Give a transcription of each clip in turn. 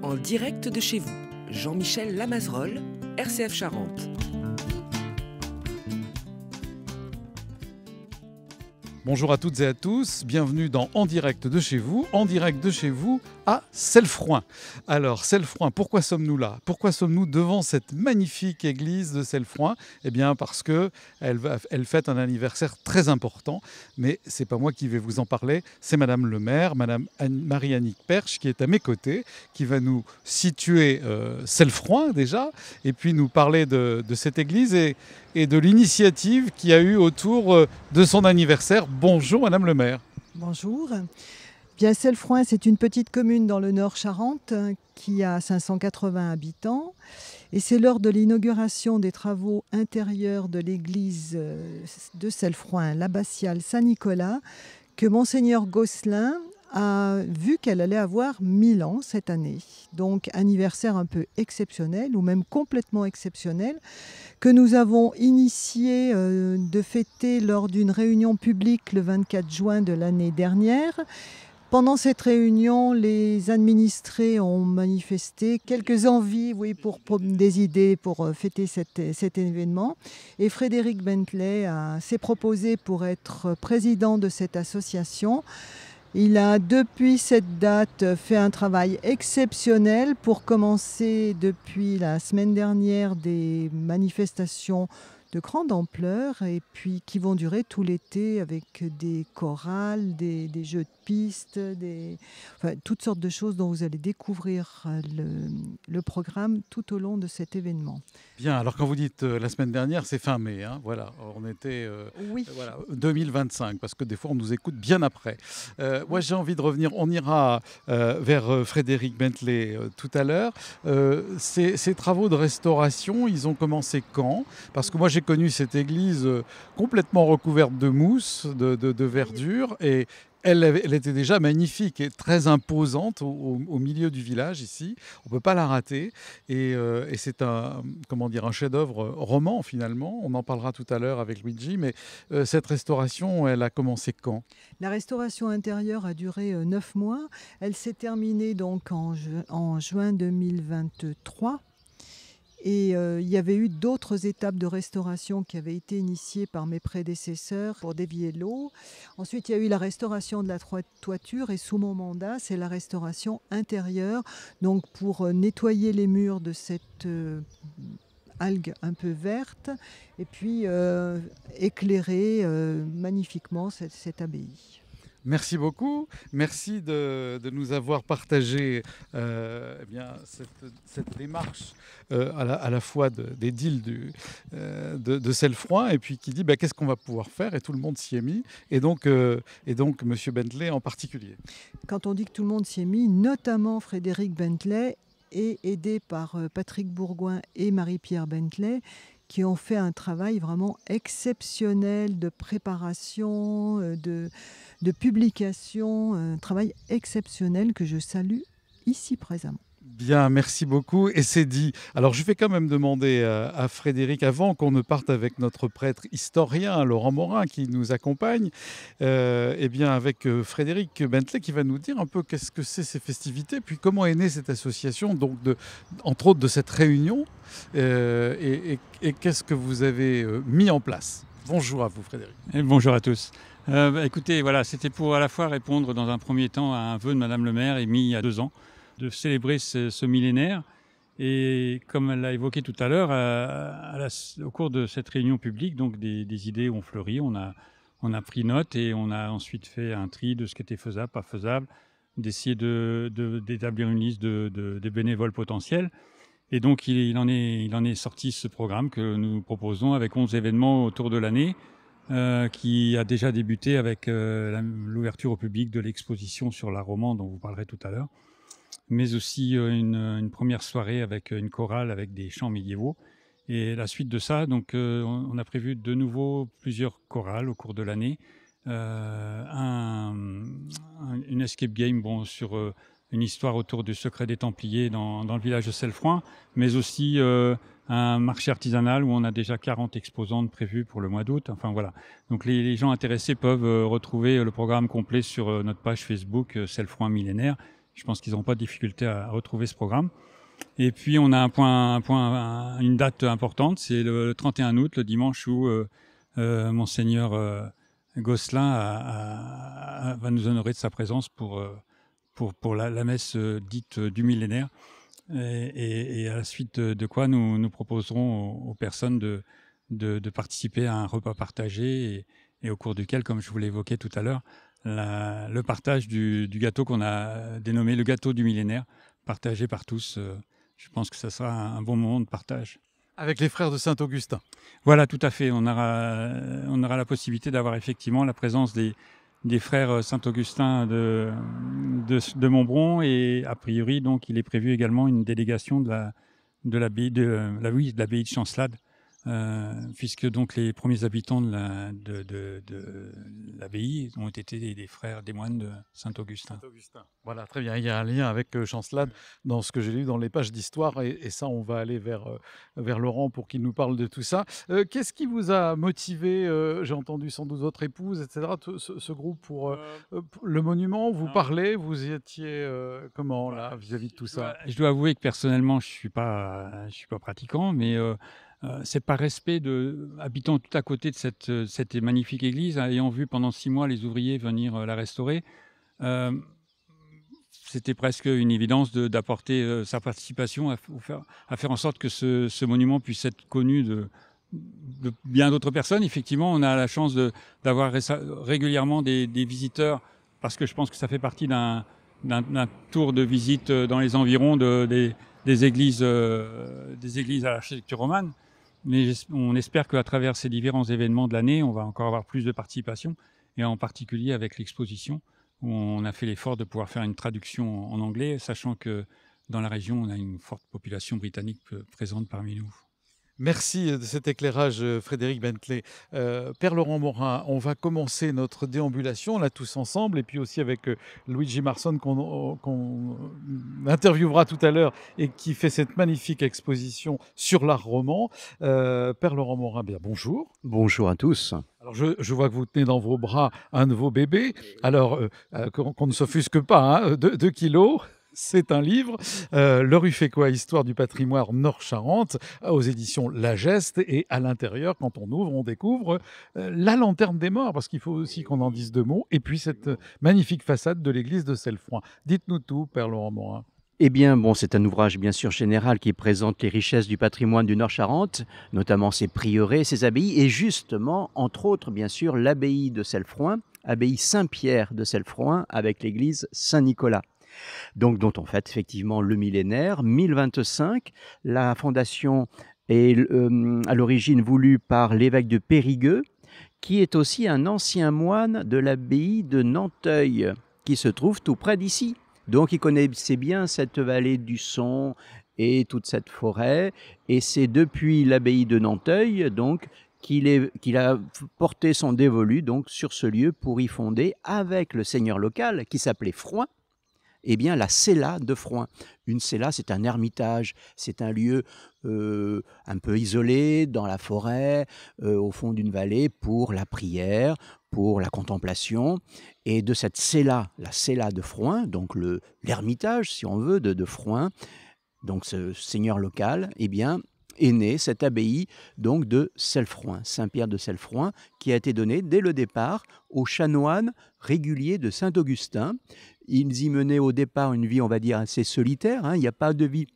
En direct de chez vous, Jean-Michel Lamazerolle, RCF Charente. Bonjour à toutes et à tous, bienvenue dans En direct de chez vous à Cellefroint. Alors Cellefroint, pourquoi sommes-nous là? Pourquoi sommes-nous devant cette magnifique église de Cellefroint? Eh bien parce qu'elle fête un anniversaire très important, mais c'est pas moi qui vais vous en parler, c'est Madame le maire, Madame Marie-Annick Perche qui est à mes côtés, qui va nous situer Cellefroint déjà, et puis nous parler de cette église et de l'initiative qu'il y a eu autour de son anniversaire. Bonjour Madame le maire. Bonjour. Bien, Cellefroint, c'est une petite commune dans le Nord Charente qui a 580 habitants. Et c'est lors de l'inauguration des travaux intérieurs de l'église de Cellefroint, l'abbatiale Saint-Nicolas, que Monseigneur Gosselin a vu qu'elle allait avoir 1000 ans cette année. Donc anniversaire un peu exceptionnel, ou même complètement exceptionnel, que nous avons initié de fêter lors d'une réunion publique le 24 juin de l'année dernière. Pendant cette réunion, les administrés ont manifesté quelques envies, pour des idées pour fêter cet événement. Et Frédéric Bentley s'est proposé pour être président de cette association. Il a, depuis cette date, fait un travail exceptionnel pour commencer depuis la semaine dernière des manifestations de grande ampleur et puis qui vont durer tout l'été avec des chorales, des jeux de pistes, toutes sortes de choses dont vous allez découvrir le programme tout au long de cet événement. Bien, alors quand vous dites la semaine dernière, c'est fin mai, hein, voilà, on était 2025, parce que des fois on nous écoute bien après. Moi j'ai envie de revenir, on ira vers Frédéric Bentley tout à l'heure. Ces travaux de restauration, ils ont commencé quand? Parce que moi j'ai connu cette église complètement recouverte de mousse, de verdure, et elle était déjà magnifique et très imposante au milieu du village ici. On ne peut pas la rater. Et c'est un chef-d'œuvre roman finalement. On en parlera tout à l'heure avec Luigi. Mais cette restauration, elle a commencé quand? La restauration intérieure a duré 9 mois. Elle s'est terminée donc en juin 2023. Et il y avait eu d'autres étapes de restauration qui avaient été initiées par mes prédécesseurs pour dévier l'eau. Ensuite, il y a eu la restauration de la toiture et sous mon mandat, c'est la restauration intérieure, donc pour nettoyer les murs de cette algue un peu verte et puis éclairer magnifiquement cette abbaye. Merci beaucoup. Merci de nous avoir partagé cette démarche à la fois d'édile de Cellefroint et puis qui dit qu'est-ce qu'on va pouvoir faire, et tout le monde s'y est mis, et donc M. Bentley en particulier. Quand on dit que tout le monde s'y est mis, notamment Frédéric Bentley est aidé par Patrick Bourgoin et Marie-Pierre Bentley, qui ont fait un travail vraiment exceptionnel de préparation, de publication, un travail exceptionnel que je salue ici présentement. Bien, merci beaucoup. Et c'est dit. Alors, je vais quand même demander à Frédéric, avant qu'on ne parte avec notre prêtre historien, Laurent Morin, qui nous accompagne, avec Frédéric Bentley, qui va nous dire un peu qu'est-ce que c'est ces festivités, puis comment est née cette association, donc entre autres de cette réunion, et qu'est-ce que vous avez mis en place. Bonjour à vous, Frédéric. Et bonjour à tous. Écoutez, voilà, c'était pour à la fois répondre dans un premier temps à un vœu de Madame le maire émis il y a 2 ans, de célébrer ce millénaire. Et comme elle l'a évoqué tout à l'heure, au cours de cette réunion publique, donc des idées ont fleuri, on a pris note et on a ensuite fait un tri de ce qui était faisable, pas faisable, d'essayer d'établir une liste des bénévoles potentiels. Et donc il en est sorti ce programme que nous proposons avec 11 événements autour de l'année, qui a déjà débuté avec l'ouverture au public de l'exposition sur l'art roman dont vous parlerez tout à l'heure, mais aussi une première soirée avec une chorale avec des chants médiévaux. Et la suite de ça, donc, on a prévu de nouveau plusieurs chorales au cours de l'année, une escape game sur une histoire autour du secret des Templiers dans le village de Cellefroint, mais aussi un marché artisanal où on a déjà 40 exposantes prévues pour le mois d'août. Enfin voilà. Donc les gens intéressés peuvent retrouver le programme complet sur notre page Facebook Cellefroint Millénaire je pense qu'ils n'auront pas de difficulté à retrouver ce programme. Et puis on a une date importante, c'est le 31 août, le dimanche où Monseigneur Gosselin va nous honorer de sa présence pour la messe dite du millénaire. Et à la suite de quoi nous proposerons aux personnes de participer à un repas partagé et au cours duquel, comme je vous l'évoquais tout à l'heure, le partage du gâteau qu'on a dénommé le gâteau du millénaire, partagé par tous. Je pense que ça sera un bon moment de partage. Avec les frères de Saint-Augustin. Voilà, tout à fait. On aura la possibilité d'avoir effectivement la présence des frères Saint-Augustin de Montbron, et a priori, donc, il est prévu également une délégation de l'abbaye de Chancelade, puisque donc les premiers habitants de l'abbaye ont été des frères, des moines de Saint-Augustin. Voilà, très bien. Il y a un lien avec Chancelade dans ce que j'ai lu dans les pages d'histoire, et ça, on va aller vers Laurent pour qu'il nous parle de tout ça. Qu'est-ce qui vous a motivé, j'ai entendu sans doute votre épouse, etc., ce groupe pour le monument? Vous parlez, vous y étiez comment là vis-à-vis de tout ça? Je dois avouer que personnellement, je suis pas pratiquant, mais c'est par respect habitant tout à côté de cette magnifique église, ayant vu pendant 6 mois les ouvriers venir la restaurer, c'était presque une évidence d'apporter sa participation à faire en sorte que ce monument puisse être connu de bien d'autres personnes. Effectivement, on a la chance d'avoir régulièrement des visiteurs, parce que je pense que ça fait partie d'un tour de visite dans les environs des églises à l'architecture romane. Mais on espère qu'à travers ces différents événements de l'année, on va encore avoir plus de participation, et en particulier avec l'exposition, où on a fait l'effort de pouvoir faire une traduction en anglais, sachant que dans la région, on a une forte population britannique présente parmi nous. Merci de cet éclairage, Frédéric Bentley. Père Laurent Morin, on va commencer notre déambulation là tous ensemble, et puis aussi avec Luigi Marson qu'on interviewera tout à l'heure et qui fait cette magnifique exposition sur l'art roman. Père Laurent Morin, bien bonjour. Bonjour à tous. Alors je vois que vous tenez dans vos bras un de vos bébés. Alors qu'on ne s'offusque pas, hein, 2 kilos. C'est un livre, Le Ruffécois, Histoire du patrimoine Nord-Charente, aux éditions La Geste. Et à l'intérieur, quand on ouvre, on découvre la lanterne des morts, parce qu'il faut aussi qu'on en dise 2 mots. Et puis cette magnifique façade de l'église de Cellefroint. Dites-nous tout, Père Laurent Morin. Eh bien, bon, c'est un ouvrage bien sûr général qui présente les richesses du patrimoine du Nord-Charente, notamment ses prieurés, ses abbayes, et justement, entre autres, bien sûr, l'abbaye de Cellefroint, abbaye Saint-Pierre de Cellefroint, avec l'église Saint-Nicolas. Donc, dont on fête effectivement le millénaire, 1025. La fondation est à l'origine voulue par l'évêque de Périgueux, qui est aussi un ancien moine de l'abbaye de Nanteuil, qui se trouve tout près d'ici. Donc, il connaissait bien cette vallée du Son et toute cette forêt. Et c'est depuis l'abbaye de Nanteuil, donc, qu'il a porté son dévolu donc, sur ce lieu pour y fonder, avec le seigneur local, qui s'appelait Froint, eh bien, la cella de Froint. Une cella, c'est un ermitage, c'est un lieu un peu isolé dans la forêt, au fond d'une vallée, pour la prière, pour la contemplation. Et de cette cella, la cella de Froint, donc l'ermitage, si on veut, de Froint, donc ce seigneur local, eh bien, est née cette abbaye donc de Cellefroint, Saint-Pierre de Cellefroint, qui a été donnée dès le départ aux chanoines réguliers de Saint-Augustin. Ils y menaient au départ une vie, on va dire, assez solitaire, hein. Il n'y a pas de vie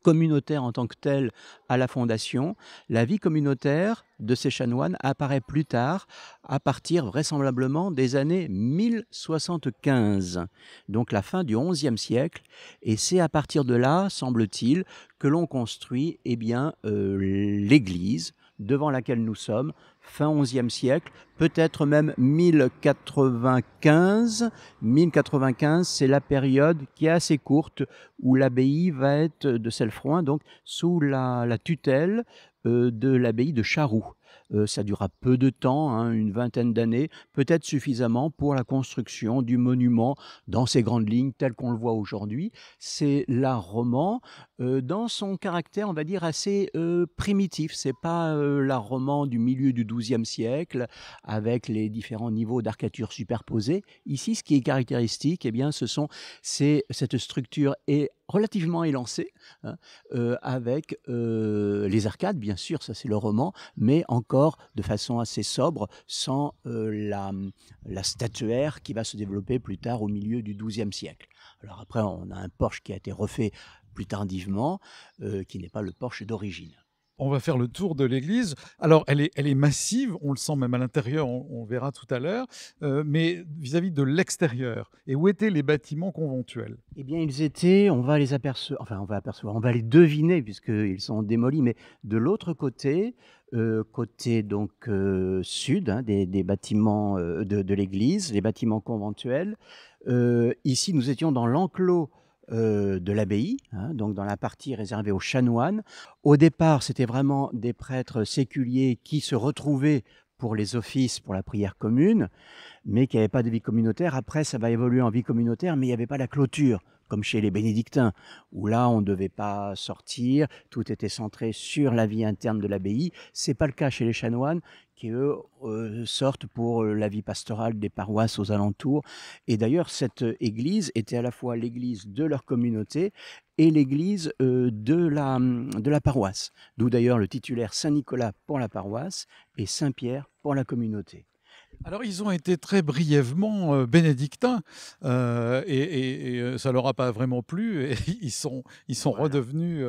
communautaire en tant que telle à la fondation. La vie communautaire de ces chanoines apparaît plus tard, à partir vraisemblablement des années 1075, donc la fin du XIe siècle. Et c'est à partir de là, semble-t-il, que l'on construit l'église devant laquelle nous sommes, fin XIe siècle, peut-être même 1095. 1095, c'est la période qui est assez courte où l'abbaye va être de Cellefroint, donc sous la tutelle de l'abbaye de Charroux. Ça durera peu de temps, hein, une vingtaine d'années, peut-être suffisamment pour la construction du monument dans ses grandes lignes tel qu'on le voit aujourd'hui. C'est l'art roman dans son caractère, on va dire, assez primitif. C'est pas l'art roman du milieu du XIIe siècle avec les différents niveaux d'arcature superposés. Ici, ce qui est caractéristique, eh bien, c'est cette structure est relativement élancée, hein, avec les arcades, bien sûr, ça c'est le roman, mais encore de façon assez sobre, sans la statuaire qui va se développer plus tard au milieu du XIIe siècle. Alors après, on a un porche qui a été refait plus tardivement, qui n'est pas le porche d'origine. On va faire le tour de l'église. Alors, elle est massive, on le sent même à l'intérieur, on verra tout à l'heure, mais vis-à-vis de l'extérieur. Et où étaient les bâtiments conventuels? Eh bien, ils étaient, on va les apercevoir, enfin, on va les deviner puisqu'ils sont démolis, mais de l'autre côté, côté donc sud, hein, des bâtiments de l'église, les bâtiments conventuels. Ici, nous étions dans l'enclos de l'abbaye, hein, donc dans la partie réservée aux chanoines. Au départ, c'était vraiment des prêtres séculiers qui se retrouvaient pour les offices, pour la prière commune, mais qui n'avaient pas de vie communautaire. Après, ça va évoluer en vie communautaire, mais il n'y avait pas la clôture, comme chez les bénédictins, où là, on ne devait pas sortir, tout était centré sur la vie interne de l'abbaye. Ce n'est pas le cas chez les chanoines, qui, eux, sortent pour la vie pastorale des paroisses aux alentours. Et d'ailleurs, cette église était à la fois l'église de leur communauté et l'église de la paroisse. D'où d'ailleurs le titulaire Saint-Nicolas pour la paroisse et Saint-Pierre pour la communauté. Alors, ils ont été très brièvement bénédictins et ça leur a pas vraiment plu et ils sont voilà. Redevenus...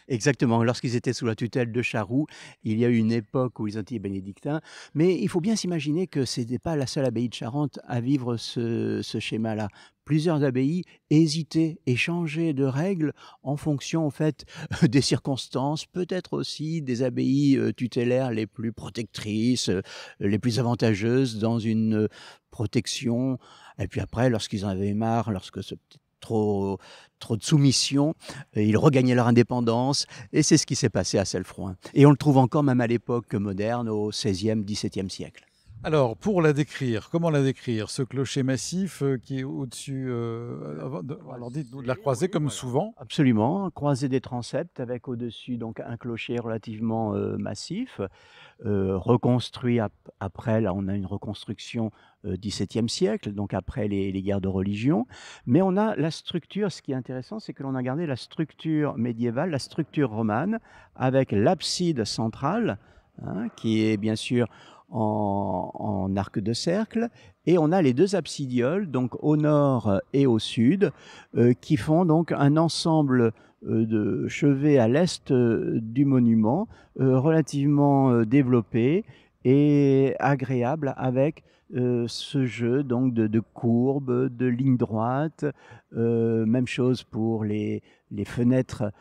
Exactement. Lorsqu'ils étaient sous la tutelle de Charroux, il y a eu une époque où ils ont été bénédictins. Mais il faut bien s'imaginer que ce n'était pas la seule abbaye de Charente à vivre ce schéma-là. Plusieurs abbayes hésitaient et changeaient de règles en fonction en fait des circonstances, peut-être aussi des abbayes tutélaires les plus protectrices, les plus avantageuses dans une protection. Et puis après, lorsqu'ils en avaient marre, lorsque c'était trop de soumission, ils regagnaient leur indépendance et c'est ce qui s'est passé à Cellefrouin. Et on le trouve encore même à l'époque moderne, au XVIe, XVIIe siècle. Alors, pour la décrire, comment la décrire? Ce clocher massif qui est au-dessus, alors dites-nous de la croisée comme souvent. Absolument, croisée des transepts avec au-dessus donc un clocher relativement massif, reconstruit après, là on a une reconstruction XVIIe siècle, donc après les guerres de religion. Mais on a la structure, ce qui est intéressant, c'est que l'on a gardé la structure médiévale, la structure romane, avec l'abside centrale, hein, qui est bien sûr en arc de cercle, et on a les deux absidioles, donc au nord et au sud, qui font donc un ensemble de chevet à l'est du monument, relativement développé et agréable avec ce jeu donc de courbes, de lignes droites. Même chose pour les fenêtres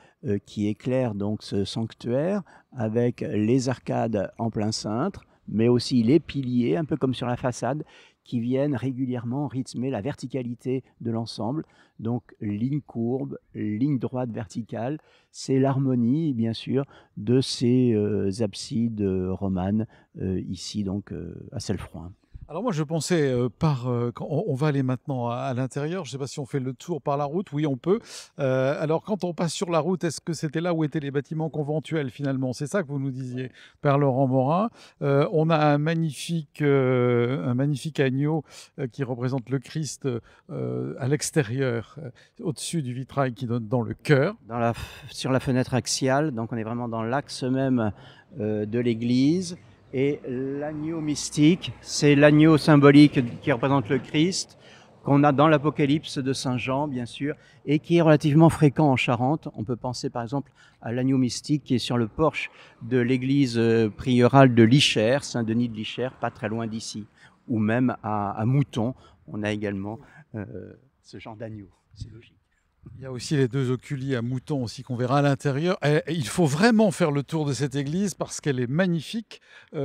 qui éclairent donc ce sanctuaire, avec les arcades en plein cintre, mais aussi les piliers, un peu comme sur la façade, qui viennent régulièrement rythmer la verticalité de l'ensemble. Donc, ligne courbe, ligne droite verticale, c'est l'harmonie, bien sûr, de ces absides romanes, ici, donc, à Cellefrouin. Alors moi je pensais on va aller maintenant à l'intérieur, je ne sais pas si on fait le tour par la route, oui on peut. Alors quand on passe sur la route, est-ce que c'était là où étaient les bâtiments conventuels finalement? C'est ça que vous nous disiez, Père Laurent Morin. On a un magnifique agneau qui représente le Christ à l'extérieur, au-dessus du vitrail qui donne dans le chœur. Sur la fenêtre axiale, donc on est vraiment dans l'axe même de l'église. Et l'agneau mystique, c'est l'agneau symbolique qui représente le Christ, qu'on a dans l'Apocalypse de Saint Jean, bien sûr, et qui est relativement fréquent en Charente. On peut penser par exemple à l'agneau mystique qui est sur le porche de l'église priorale de Lichères, Saint-Denis de Lichères, pas très loin d'ici, ou même à Mouton, on a également ce genre d'agneau, c'est logique. Il y a aussi les deux oculis à Mouton aussi qu'on verra à l'intérieur. Et il faut vraiment faire le tour de cette église parce qu'elle est magnifique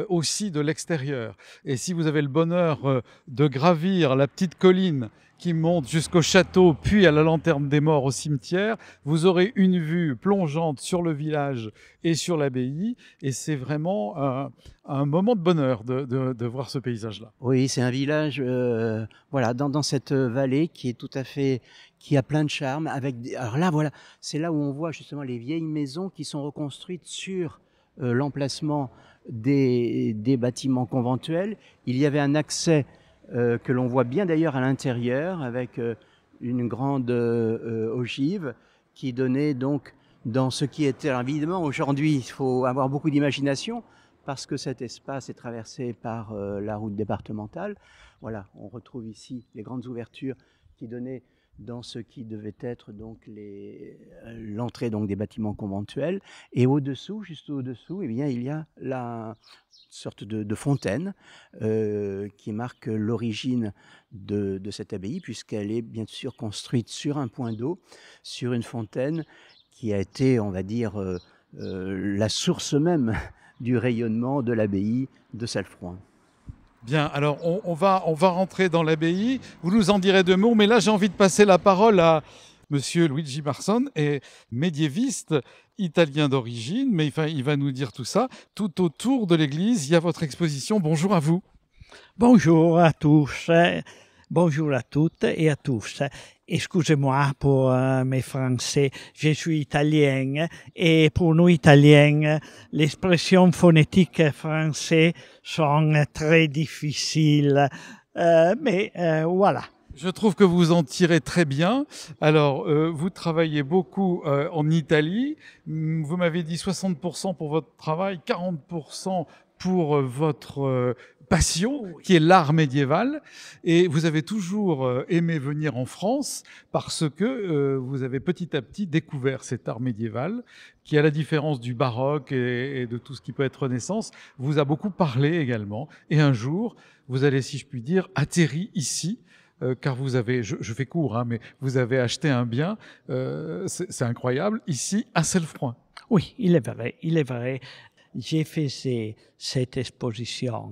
aussi de l'extérieur. Et si vous avez le bonheur de gravir la petite colline qui monte jusqu'au château, puis à la Lanterne des Morts au cimetière. Vous aurez une vue plongeante sur le village et sur l'abbaye. Et c'est vraiment un moment de bonheur de voir ce paysage-là. Oui, c'est un village voilà, dans cette vallée qui est tout à fait, qui a plein de charme. Alors là, voilà, c'est là où on voit justement les vieilles maisons qui sont reconstruites sur l'emplacement des bâtiments conventuels. Il y avait un accès que l'on voit bien d'ailleurs à l'intérieur avec une grande ogive qui donnait donc dans ce qui était, alors évidemment aujourd'hui il faut avoir beaucoup d'imagination parce que cet espace est traversé par la route départementale. Voilà, on retrouve ici les grandes ouvertures qui donnaient dans ce qui devait être donc l'entrée donc des bâtiments conventuels. Et au-dessous, juste au-dessous, eh bien, il y a la sorte de fontaine qui marque l'origine de cette abbaye, puisqu'elle est bien sûr construite sur un point d'eau, sur une fontaine qui a été, on va dire, la source même du rayonnement de l'abbaye de Cellefrouin. Bien, alors on va rentrer dans l'abbaye. Vous nous en direz deux mots, mais là j'ai envie de passer la parole à Monsieur Luigi Marson, est médiéviste italien d'origine, mais il va nous dire tout ça. Tout autour de l'église, il y a votre exposition. Bonjour à vous. Bonjour à tous, bonjour à toutes et à tous. Excusez-moi pour mes français, je suis italien et pour nous italiens, les expressions phonétiques françaises sont très difficiles, mais voilà. Je trouve que vous en tirez très bien. Alors, vous travaillez beaucoup en Italie. Vous m'avez dit 60% pour votre travail, 40% pour votre passion, qui est l'art médiéval. Et vous avez toujours aimé venir en France parce que vous avez petit à petit découvert cet art médiéval qui, à la différence du baroque et de tout ce qui peut être Renaissance, vous a beaucoup parlé également. Et un jour, vous allez, si je puis dire, atterri ici, car vous avez, je fais court, hein, mais vous avez acheté un bien, c'est incroyable, ici à Cellefrouin. Oui, il est vrai. J'ai fait cette exposition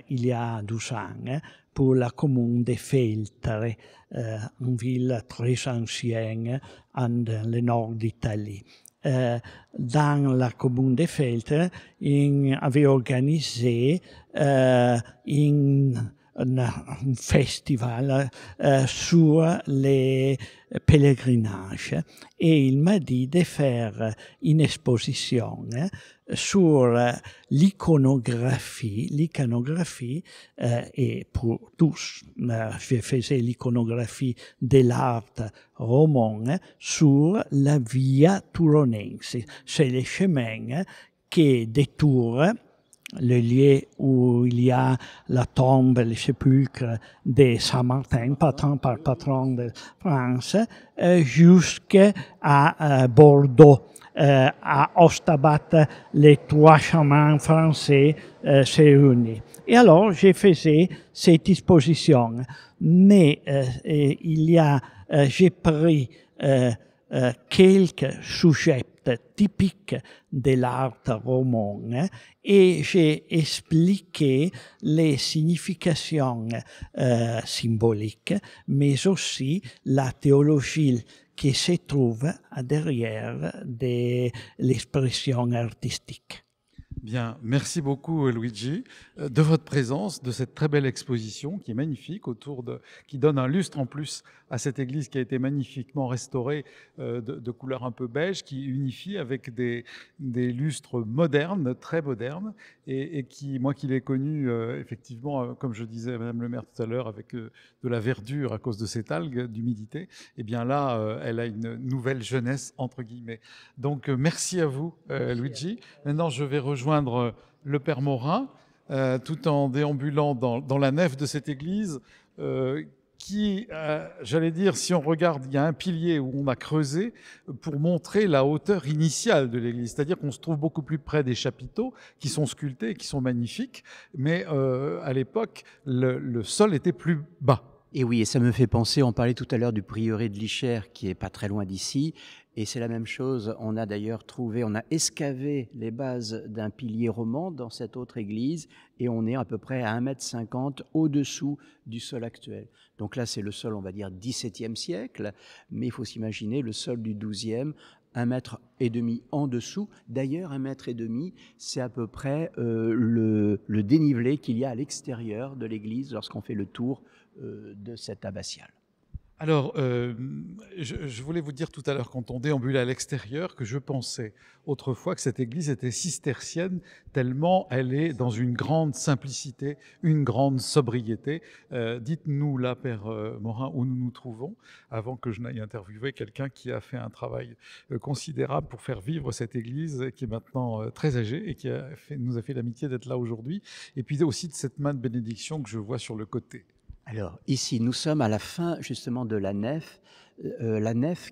il y a 12 ans pour la commune de Feltre, une ville très ancienne dans le nord d'Italie. Dans la commune de Feltre, on avait organisé un festival sur les pèlerinages et il m'a dit de faire une exposition sur l'iconographie et pour tous, je faisais l'iconographie de l'art roman sur la Via Turonense. C'est le chemin qui détourne le lieu où il y a la tombe, le sépulcre de Saint-Martin, patron de France, jusqu'à Bordeaux. À Ostabat, les trois chemins français se réunissent. Et alors, j'ai fait cette exposition, mais j'ai pris quelques sujets typiques de l'art roman et j'ai expliqué les significations symboliques, mais aussi la théologie qui se trouve derrière de l'expression artistique. Bien, merci beaucoup Luigi de votre présence, de cette très belle exposition qui est magnifique, qui donne un lustre en plus à cette église qui a été magnifiquement restaurée de couleur un peu beige, qui unifie avec des lustres modernes, très modernes, et qui, moi qui l'ai connue effectivement, comme je disais à Madame le maire tout à l'heure, avec de la verdure à cause de cette algue, d'humidité, et bien là, elle a une nouvelle jeunesse, entre guillemets. Donc merci à vous Luigi. Maintenant, je vais rejoindre le Père Morin, tout en déambulant dans la nef de cette église, qui, j'allais dire, si on regarde, il y a un pilier où on a creusé pour montrer la hauteur initiale de l'église. C'est-à-dire qu'on se trouve beaucoup plus près des chapiteaux qui sont sculptés et qui sont magnifiques, mais à l'époque, le sol était plus bas. Et oui, et ça me fait penser, on parlait tout à l'heure du prieuré de Lichères qui est pas très loin d'ici, et c'est la même chose, on a d'ailleurs on a excavé les bases d'un pilier roman dans cette autre église, et on est à peu près à 1,50 m au-dessous du sol actuel. Donc là, c'est le sol, on va dire, XVIIe siècle, mais il faut s'imaginer le sol du XIIe, 1,5 m en dessous. D'ailleurs, 1,5 m, c'est à peu près le dénivelé qu'il y a à l'extérieur de l'église lorsqu'on fait le tour de cette abbatiale. Alors, je voulais vous dire tout à l'heure, quand on déambulait à l'extérieur, que je pensais autrefois que cette église était cistercienne, tellement elle est dans une grande simplicité, une grande sobriété. Dites-nous là, Père Morin, où nous nous trouvons, avant que je n'aille interviewer quelqu'un qui a fait un travail considérable pour faire vivre cette église, qui est maintenant très âgée et qui nous a fait l'amitié d'être là aujourd'hui, et puis aussi de cette main de bénédiction que je vois sur le côté. Alors ici, nous sommes à la fin justement de la nef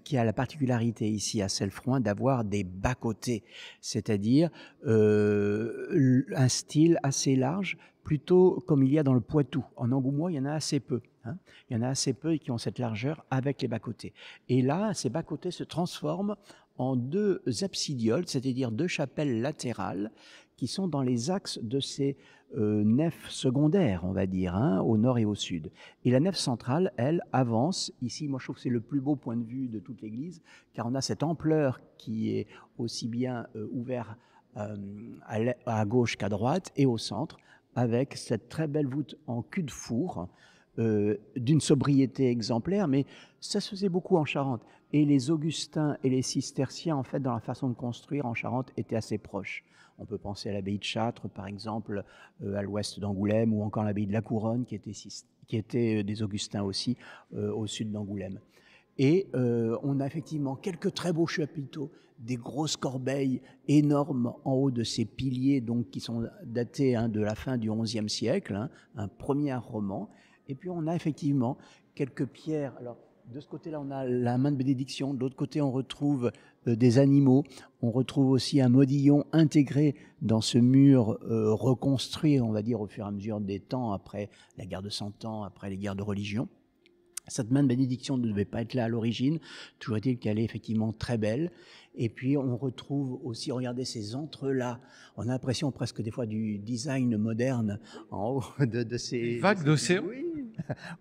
qui a la particularité ici à Cellefrouin d'avoir des bas-côtés, c'est-à-dire un style assez large, plutôt comme il y a dans le Poitou. En Angoumois, il y en a assez peu. Il y en a assez peu qui ont cette largeur avec les bas-côtés. Et là, ces bas-côtés se transforment en 2 absidioles, c'est-à-dire 2 chapelles latérales qui sont dans les axes de ces nefs secondaires, on va dire, au nord et au sud. Et la nef centrale, elle, avance. Ici, moi, je trouve que c'est le plus beau point de vue de toute l'église, car on a cette ampleur qui est aussi bien ouverte à gauche qu'à droite et au centre, avec cette très belle voûte en cul-de-four, d'une sobriété exemplaire, mais ça se faisait beaucoup en Charente. Et les Augustins et les Cisterciens, en fait, dans la façon de construire en Charente, étaient assez proches. On peut penser à l'abbaye de Châtres, par exemple, à l'ouest d'Angoulême, ou encore l'abbaye de la Couronne, qui était des Augustins aussi, au sud d'Angoulême. Et on a effectivement quelques très beaux chapiteaux, des grosses corbeilles énormes en haut de ces piliers, donc, qui sont datés de la fin du XIe siècle, un premier roman. Et puis on a effectivement quelques pierres. Alors, de ce côté-là, on a la main de bénédiction. De l'autre côté, on retrouve des animaux. On retrouve aussi un modillon intégré dans ce mur reconstruit, on va dire, au fur et à mesure des temps, après la guerre de 100 ans, après les guerres de religion. Cette main de bénédiction ne devait pas être là à l'origine. Toujours est-il qu'elle est effectivement très belle. Et puis, on retrouve aussi, regardez ces entrelacs. On a l'impression presque des fois du design moderne en haut de ces... Vagues d'océan.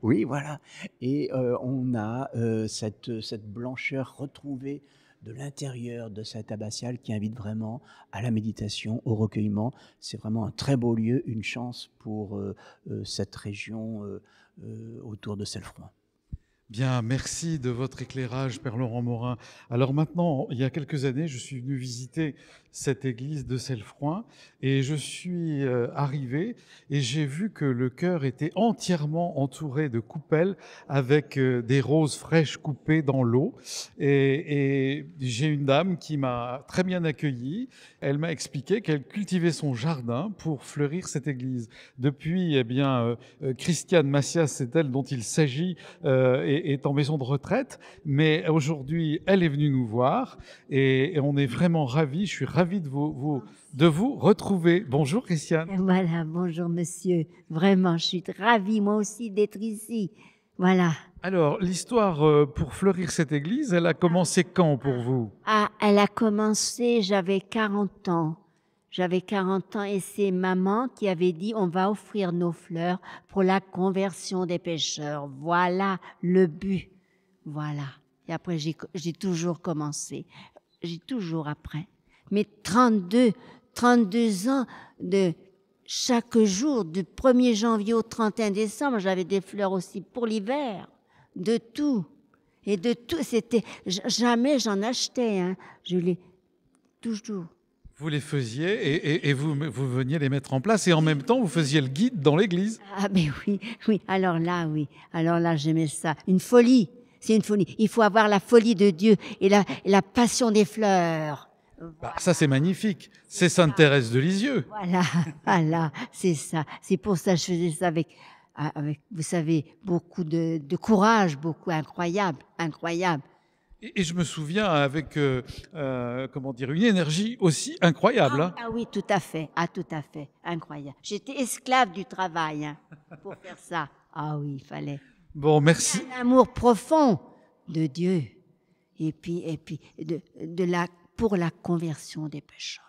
Oui, voilà. Et on a cette blancheur retrouvée de l'intérieur de cette abbatiale qui invite vraiment à la méditation, au recueillement. C'est vraiment un très beau lieu, une chance pour cette région autour de Cellefrouin. Bien, merci de votre éclairage, Père Laurent Morin. Alors maintenant, il y a quelques années, je suis venu visiter cette église de Cellefrouin et je suis arrivé et j'ai vu que le chœur était entièrement entouré de coupelles avec des roses fraîches coupées dans l'eau. Et j'ai une dame qui m'a très bien accueilli. Elle m'a expliqué qu'elle cultivait son jardin pour fleurir cette église. Depuis, eh bien, Christiane Massias, c'est elle dont il s'agit, est en maison de retraite, mais aujourd'hui, elle est venue nous voir et on est vraiment ravis. Je suis ravi de vous retrouver. Bonjour Christiane. Voilà, bonjour monsieur. Vraiment, je suis ravie moi aussi d'être ici. Voilà. Alors, l'histoire pour fleurir cette église, elle a commencé quand pour vous? Elle a commencé, j'avais 40 ans. J'avais 40 ans et c'est maman qui avait dit on va offrir nos fleurs pour la conversion des pécheurs. Voilà le but. Voilà. Et après, j'ai toujours commencé. J'ai toujours après. Mais 32 ans de chaque jour, du 1er janvier au 31 décembre, j'avais des fleurs aussi pour l'hiver. De tout. Et de tout. Jamais j'en achetais. Je l'ai toujours. Vous les faisiez et vous veniez les mettre en place et en même temps, vous faisiez le guide dans l'église. Ah ben oui. Alors là, j'aimais ça. Une folie. C'est une folie. Il faut avoir la folie de Dieu et la passion des fleurs. Bah, ça, c'est magnifique. C'est Sainte Thérèse de Lisieux. Voilà, c'est ça. C'est pour ça que je faisais ça avec vous savez, beaucoup de courage, beaucoup incroyable. Et je me souviens avec, une énergie aussi incroyable. Ah oui, tout à fait, incroyable. J'étais esclave du travail pour faire ça. Ah oui, il fallait. Bon, merci. Un amour profond de Dieu et puis pour la conversion des pécheurs.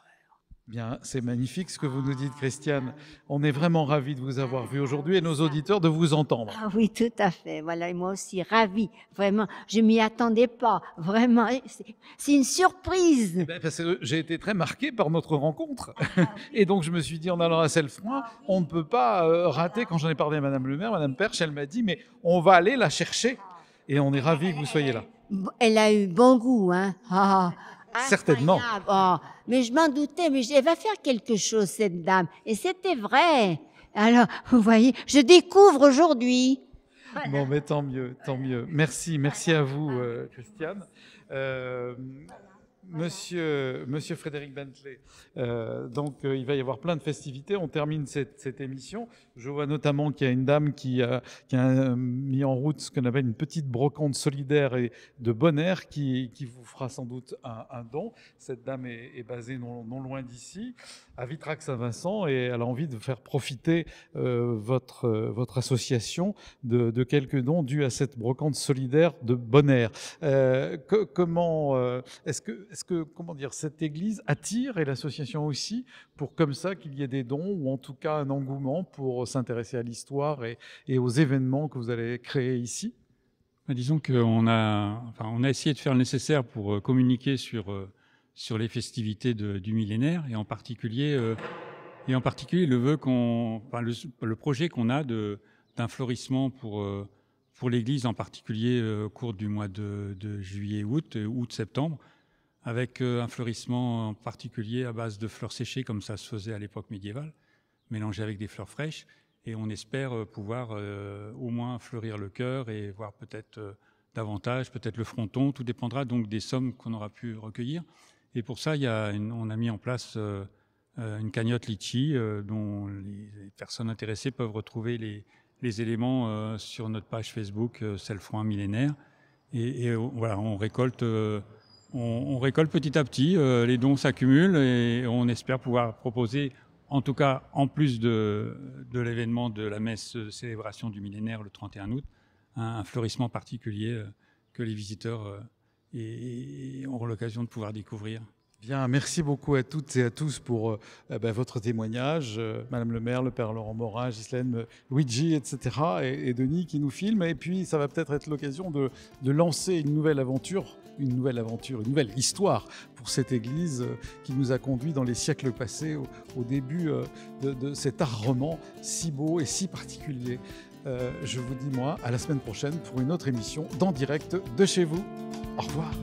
Bien, c'est magnifique ce que vous nous dites, Christiane. On est vraiment ravis de vous avoir vu aujourd'hui et nos auditeurs de vous entendre. Ah oui, tout à fait. Voilà, et moi aussi, ravie. Vraiment, je m'y attendais pas. Vraiment, c'est une surprise. Parce que j'ai été très marqué par notre rencontre. Et donc, je me suis dit, en allant à Cellefroint, on ne peut pas rater. Quand j'en ai parlé à Madame le maire, Madame Perche, elle m'a dit, mais on va aller la chercher. Et on est ravis que vous soyez là. Elle a eu bon goût, hein. Certainement. Oh, mais je m'en doutais, mais elle va faire quelque chose, cette dame. Et c'était vrai. Alors, vous voyez, je découvre aujourd'hui. Voilà. Bon, mais tant mieux, tant mieux. Merci à vous, Christiane. Monsieur Frédéric Bentley, il va y avoir plein de festivités. On termine cette émission. Je vois notamment qu'il y a une dame qui a mis en route ce qu'on appelle une petite brocante solidaire et de bon air qui vous fera sans doute un don. Cette dame est basée non loin d'ici, à Vitrac-Saint-Vincent, et elle a envie de faire profiter votre association de quelques dons dus à cette brocante solidaire de bon air. Comment dire, cette église attire, et l'association aussi, pour comme ça qu'il y ait des dons, ou en tout cas un engouement pour s'intéresser à l'histoire et aux événements que vous allez créer ici? Disons qu'on a essayé de faire le nécessaire pour communiquer sur les festivités du millénaire, et en particulier le projet qu'on a d'un florissement pour l'église, en particulier au cours du mois de août-septembre, avec un fleurissement en particulier à base de fleurs séchées, comme ça se faisait à l'époque médiévale, mélangé avec des fleurs fraîches. Et on espère pouvoir au moins fleurir le cœur et voir peut-être davantage, peut-être le fronton. Tout dépendra donc des sommes qu'on aura pu recueillir. Et pour ça, on a mis en place une cagnotte litchi dont les personnes intéressées peuvent retrouver les éléments sur notre page Facebook Cellefroint Millénaire. Et voilà, on récolte petit à petit, les dons s'accumulent, et on espère pouvoir proposer, en tout cas en plus de l'événement de la messe de célébration du millénaire le 31 août, un fleurissement particulier que les visiteurs auront l'occasion de pouvoir découvrir. Bien, merci beaucoup à toutes et à tous pour votre témoignage. Madame le maire, le père Laurent Morin, Ghislaine, Luigi, etc. et Denis qui nous filment. Et puis, ça va peut-être être l'occasion de lancer une nouvelle aventure, une nouvelle histoire pour cette église qui nous a conduits dans les siècles passés au début de cet art roman si beau et si particulier. Je vous dis, moi, à la semaine prochaine pour une autre émission d'En Direct de chez vous. Au revoir.